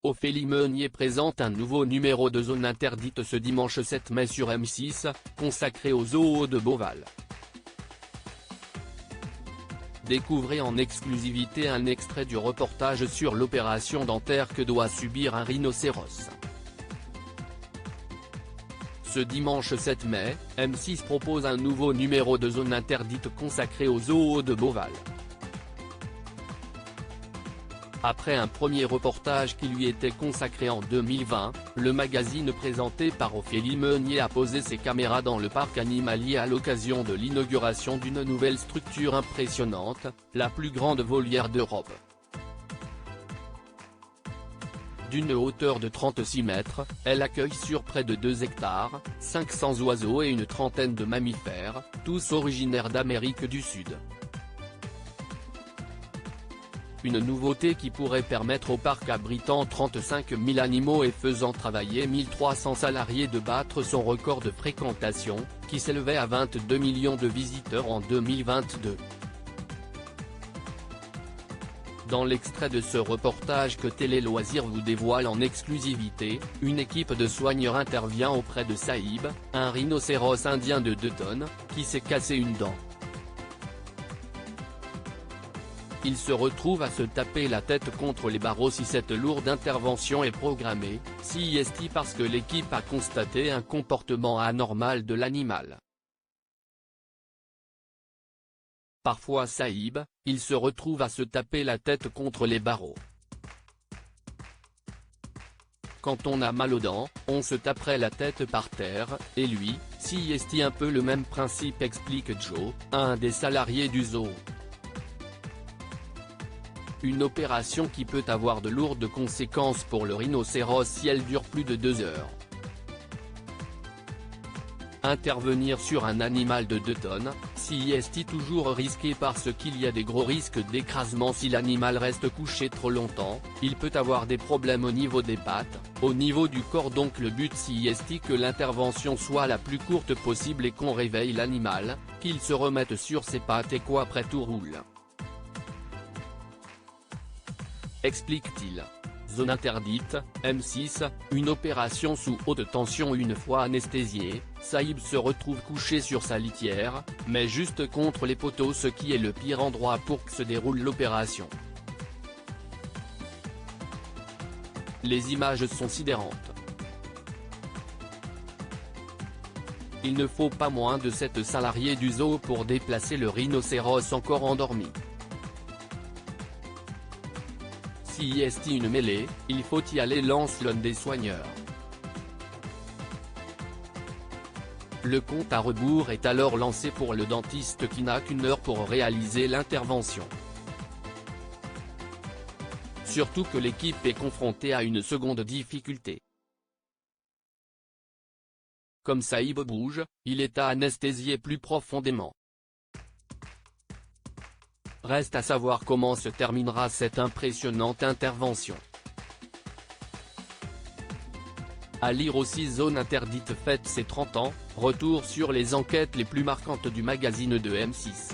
Ophélie Meunier présente un nouveau numéro de Zone Interdite ce dimanche 7 mai sur M6, consacré au zoo de Beauval. Découvrez en exclusivité un extrait du reportage sur l'opération dentaire que doit subir un rhinocéros. Ce dimanche 7 mai, M6 propose un nouveau numéro de Zone Interdite consacré au zoo de Beauval. Après un premier reportage qui lui était consacré en 2020, le magazine présenté par Ophélie Meunier a posé ses caméras dans le parc animalier à l'occasion de l'inauguration d'une nouvelle structure impressionnante, la plus grande volière d'Europe. D'une hauteur de 36 mètres, elle accueille sur près de 2 hectares, 500 oiseaux et une trentaine de mammifères, tous originaires d'Amérique du Sud. Une nouveauté qui pourrait permettre au parc abritant 35 000 animaux et faisant travailler 1300 salariés de battre son record de fréquentation, qui s'élevait à 22 millions de visiteurs en 2022. Dans l'extrait de ce reportage que Télé Loisirs vous dévoile en exclusivité, une équipe de soigneurs intervient auprès de Saïb, un rhinocéros indien de 2 tonnes, qui s'est cassé une dent. Il se retrouve à se taper la tête contre les barreaux si cette lourde intervention est programmée, CIST parce que l'équipe a constaté un comportement anormal de l'animal. Parfois Saïb, il se retrouve à se taper la tête contre les barreaux. Quand on a mal aux dents, on se taperait la tête par terre, et lui, CIST un peu le même principe explique Joe, un des salariés du zoo. Une opération qui peut avoir de lourdes conséquences pour le rhinocéros si elle dure plus de 2 heures. Intervenir sur un animal de 2 tonnes, CIST toujours risqué parce qu'il y a des gros risques d'écrasement si l'animal reste couché trop longtemps, il peut avoir des problèmes au niveau des pattes, au niveau du corps donc le but CIST que l'intervention soit la plus courte possible et qu'on réveille l'animal, qu'il se remette sur ses pattes et qu'après tout roule. Explique-t-il. Zone interdite, M6, une opération sous haute tension. Une fois anesthésié, Saïb se retrouve couché sur sa litière, mais juste contre les poteaux, ce qui est le pire endroit pour que se déroule l'opération. Les images sont sidérantes. Il ne faut pas moins de 7 salariés du zoo pour déplacer le rhinocéros encore endormi. CIST une mêlée, il faut y aller, lance l'un des soigneurs. Le compte à rebours est alors lancé pour le dentiste qui n'a qu'1 heure pour réaliser l'intervention. Surtout que l'équipe est confrontée à une seconde difficulté. Comme Saïb bouge, il est à anesthésier plus profondément. Reste à savoir comment se terminera cette impressionnante intervention. À lire aussi. Zone Interdite fête ses 30 ans, retour sur les enquêtes les plus marquantes du magazine de M6.